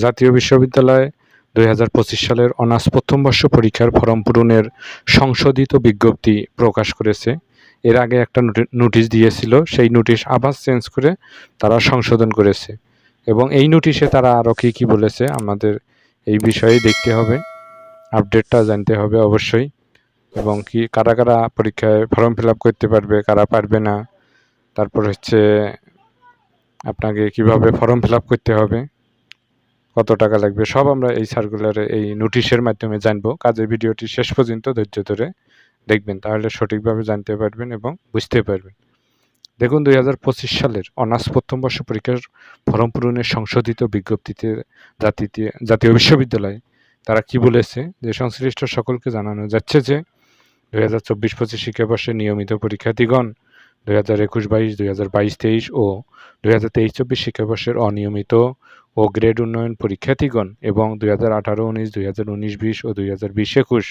জাতীয় বিশ্ববিদ্যালয় ২০২৫ সালের অনার্স প্রথম বর্ষ পরীক্ষার ফরম পূরণের সংশোধিত বিজ্ঞপ্তি প্রকাশ করেছে। এর আগে একটা নোটিশ দিয়েছিল, সেই নোটিশ আবার চেঞ্জ করে তারা সংশোধন করেছে এবং এই নোটিশে তারা আরও কী বলেছে আমাদের এই বিষয়ে দেখতে হবে, আপডেটটা জানতে হবে অবশ্যই। এবং কারা কারা পরীক্ষায় ফর্ম ফিল আপ করতে পারবে, কারা পারবে না, তারপর হচ্ছে আপনাকে কিভাবে ফর্ম ফিল আপ করতে হবে, কত টাকা লাগবে, সব আমরা এই সার্কুলারে এই নোটিশের মাধ্যমে জানবো। কাজে ভিডিওটি শেষ পর্যন্ত ধৈর্য ধরে দেখবেন, তাহলে সঠিকভাবে জানতে পারবেন এবং বুঝতে পারবেন। দেখুন, ২০২৫ সালের অনার্স প্রথম বর্ষ পরীক্ষার ফর্ম পূরণের সংশোধিত বিজ্ঞপ্তিতে জাতীয় বিশ্ববিদ্যালয় তারা কি বলেছে, যে সংশ্লিষ্ট সকলকে জানানো যাচ্ছে যে ২০২৪-২৫ শিক্ষাবর্ষে নিয়মিত পরীক্ষার্থীগণ ২০২১-২২, ২০২২-২৩ ও ২০২৩-২৪ শিক্ষাবর্ষের অনিয়মিত ও গ্রেড উন্নয়ন পরীক্ষার্থীগণ এবং ২০১৮-১৯, ২০১৯-২০ ও ২০২০-২১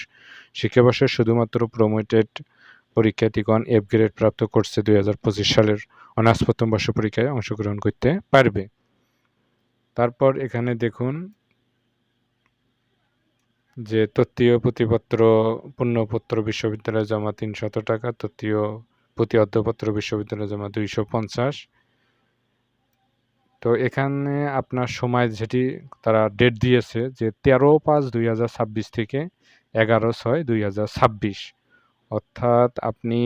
শিক্ষাবর্ষের শুধুমাত্র প্রমোটেড পরীক্ষার্থীগণ এফ গ্রেড প্রাপ্ত কোর্সে ২০২৫ সালের অনার্স প্রথম বর্ষ পরীক্ষায় অংশগ্রহণ করতে পারবে। তারপর এখানে দেখুন যে তত্ত্বীয় পুঁথিপত্র পূর্ণপত্র বিশ্ববিদ্যালয়ে জমা ৩০০ টাকা, তত্ত্বীয় পুঁথি অর্ধপত্র বিশ্ববিদ্যালয়ে জমা ২৫০। তো এখানে আপনার সময় যেটি তারা ডেট দিয়েছে যে ১৩/৫/২০২৬ থেকে ১১/৬/২০২৬, অর্থাৎ আপনি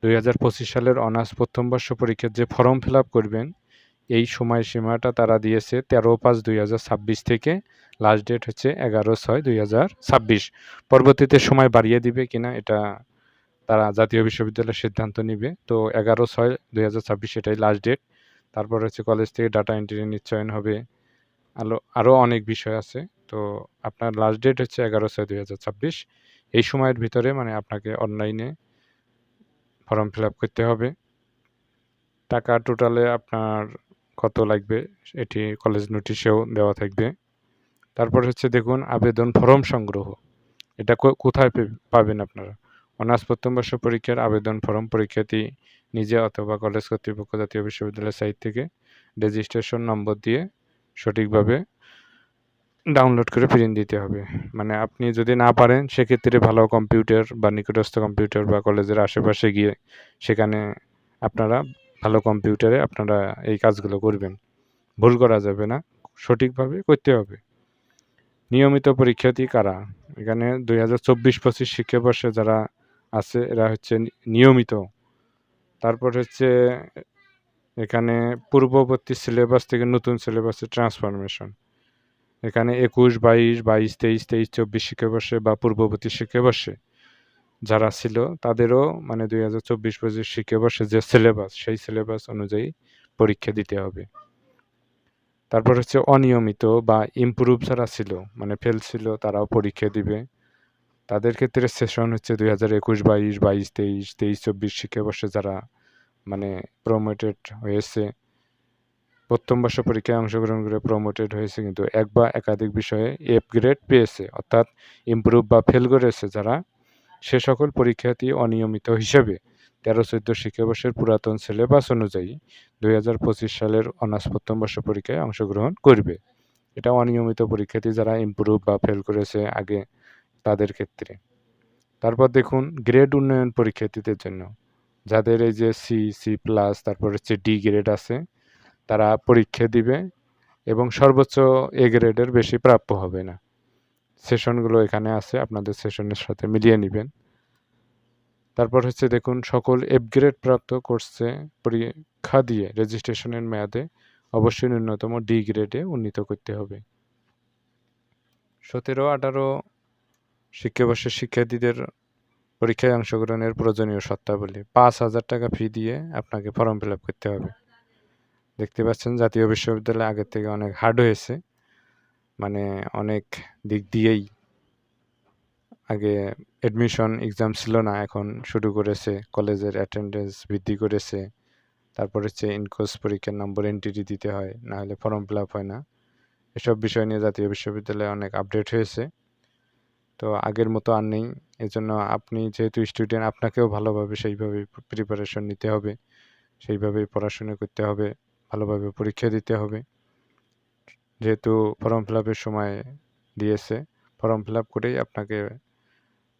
২০২৫ সালের অনার্স প্রথম বর্ষ পরীক্ষার যে ফর্ম ফিল আপ করবেন, এই সময়সীমাটা তারা দিয়েছে ১৩/৫/২০২৬ থেকে লাস্ট ডেট হচ্ছে ১১/৬/২০২৬। পরবর্তীতে সময় বাড়িয়ে দিবে কিনা এটা তারা জাতীয় বিশ্ববিদ্যালয়ের সিদ্ধান্ত নিবে। তো ১১/৬/২০২৬ এটাই লাস্ট ডেট। তারপর হচ্ছে কলেজ থেকে ডাটা এন্ট্রি নিশ্চয়ন হবে, আরও অনেক বিষয় আছে। তো আপনার লাস্ট ডেট হচ্ছে ১১/৬/২০২৬। এই সময়ের ভিতরে মানে আপনাকে অনলাইনে ফর্ম ফিল আপ করতে হবে। টাকা টোটালে আপনার কত লাগবে এটি কলেজ নোটিশেও দেওয়া থাকবে। তারপর হচ্ছে দেখুন আবেদন ফর্ম সংগ্রহ, এটা কোথায় পাবেন আপনারা? অনার্স প্রথম বর্ষ পরীক্ষার আবেদন ফর্ম পরীক্ষার্থী নিজে অথবা কলেজ কর্তৃপক্ষ জাতীয় বিশ্ববিদ্যালয়ের সাইট থেকে রেজিস্ট্রেশন নম্বর দিয়ে সঠিকভাবে ডাউনলোড করে প্রিন্ট দিতে হবে। মানে আপনি যদি না পারেন সেক্ষেত্রে ভালো কম্পিউটার বা নিকটস্থ কম্পিউটার বা কলেজের আশেপাশে গিয়ে সেখানে আপনারা ভালো কম্পিউটারে আপনারা এই কাজগুলো করবেন। ভুল করা যাবে না, সঠিকভাবে করতে হবে। নিয়মিত পরীক্ষার্থী কারা? এখানে ২০২৪-২৫ শিক্ষাবর্ষে যারা আছে এরা হচ্ছে নিয়মিত। তারপর হচ্ছে এখানে পূর্ববর্তী সিলেবাস থেকে নতুন সিলেবাসে ট্রান্সফরমেশন। এখানে ২১-২২, ২২-২৩, ২৩-২৪ শিক্ষাবর্ষে বা পূর্ববর্তী শিক্ষাবর্ষে যারা ছিল তাদেরও মানে ২০২৪-২৫ শিক্ষাবর্ষে যে সিলেবাস, সেই সিলেবাস অনুযায়ী পরীক্ষা দিতে হবে। তারপর হচ্ছে অনিয়মিত বা ইমপ্রুভ যারা ছিল মানে ফেল ছিল তারাও পরীক্ষা দিবে। তাদের ক্ষেত্রে সেশন হচ্ছে ২০২১-২২, ২২-২৩, ২৩-২৪ শিক্ষাবর্ষে যারা মানে প্রমোটেড হয়েছে, প্রথম বর্ষ পরীক্ষায় অংশগ্রহণ করে প্রমোটেড হয়েছে কিন্তু এক বা একাধিক বিষয়ে এফ গ্রেড পেয়েছে, অর্থাৎ ইমপ্রুভ বা ফেল করেছে যারা, সে সকল পরীক্ষার্থী অনিয়মিত হিসেবে ১৩-১৪ শিক্ষাবর্ষের পুরাতন সিলেবাস অনুযায়ী ২০২৫ সালের অনার্স প্রথম বর্ষ পরীক্ষায় অংশগ্রহণ করবে। এটা অনিয়মিত পরীক্ষার্থী যারা ইমপ্রুভ বা ফেল করেছে আগে তাদের ক্ষেত্রে। তারপর দেখুন গ্রেড উন্নয়ন পরীক্ষার্থীদের জন্য, যাদের এই যে সি প্লাস তারপর হচ্ছে ডি গ্রেড আছে, তারা পরীক্ষা দিবে এবং সর্বোচ্চ এ গ্রেডের বেশি প্রাপ্য হবে না। সেশনগুলো এখানে আছে, আপনাদের সেশনের সাথে মিলিয়ে নেবেন। তারপর হচ্ছে দেখুন সকল এফ গ্রেড প্রাপ্ত কোর্সে পরীক্ষা দিয়ে রেজিস্ট্রেশনের মেয়াদে অবশ্যই ন্যূনতম ডি গ্রেডে উন্নীত করতে হবে। ১৭-১৮ শিক্ষাবর্ষের শিক্ষার্থীদের পরীক্ষায় অংশগ্রহণের প্রয়োজনীয় শর্তাবলী: ৫,০০০ টাকা ফি দিয়ে আপনাকে ফর্ম ফিল আপ করতে হবে। দেখতে পাচ্ছেন জাতীয় বিশ্ববিদ্যালয় আগের থেকে অনেক হার্ড হয়েছে, মানে অনেক দিক দিয়েই। আগে অ্যাডমিশন এক্সাম ছিল না, এখন শুরু করেছে, কলেজের অ্যাটেন্ডেন্স বৃদ্ধি করেছে। তারপর হচ্ছে ইনকোর্স পরীক্ষার নম্বর এন্ট্রি দিতে হয়, না হলে ফর্ম ফিল আপ হয় না। এসব বিষয় নিয়ে জাতীয় বিশ্ববিদ্যালয়ে অনেক আপডেট হয়েছে, তো আগের মতো আর নেই। এজন্য আপনি যেহেতু স্টুডেন্ট, আপনাকেও ভালোভাবে সেইভাবে প্রিপারেশন নিতে হবে, সেইভাবেই পড়াশোনা করতে হবে, ভালোভাবে পরীক্ষা দিতে হবে। যেহেতু ফর্ম ফিল আপের সময় দিয়েছে, ফর্ম ফিল আপ করেই আপনাকে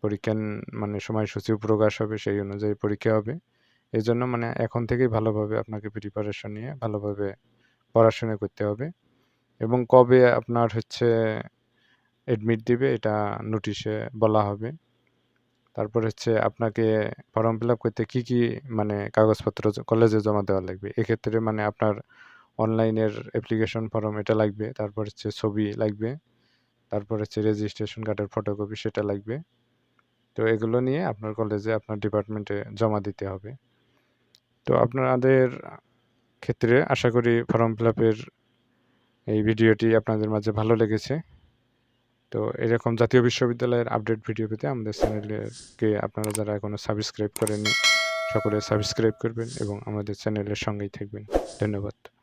পরীক্ষা মানে সময়সূচি প্রকাশ হবে, সেই অনুযায়ী পরীক্ষা হবে। এই জন্য মানে এখন থেকেই ভালোভাবে আপনাকে প্রিপারেশন নিয়ে ভালোভাবে পড়াশোনা করতে হবে। এবং কবে আপনার হচ্ছে এডমিট দিবে এটা নোটিশে বলা হবে। তারপর হচ্ছে আপনাকে ফর্ম ফিল আপ করতে কী কী মানে কাগজপত্র কলেজে জমা দেওয়া লাগবে, এক্ষেত্রে মানে আপনার অনলাইনের অ্যাপ্লিকেশন ফর্ম এটা লাগবে, তারপর হচ্ছে ছবি লাগবে, তারপর হচ্ছে রেজিস্ট্রেশন কার্ডের ফটোকপি সেটা লাগবে। তো এগুলো নিয়ে আপনার কলেজে আপনার ডিপার্টমেন্টে জমা দিতে হবে। তো আপনাদের ক্ষেত্রে আশা করি ফর্ম ফিল আপের এই ভিডিওটি আপনাদের মাঝে ভালো লেগেছে। তো এরকম জাতীয় বিশ্ববিদ্যালয়ের আপডেট ভিডিও পেতে আমাদের চ্যানেলকে আপনারা যারা এখনও সাবস্ক্রাইব করেননি সকলে সাবস্ক্রাইব করবেন এবং আমাদের চ্যানেলের সঙ্গেই থাকবেন। ধন্যবাদ।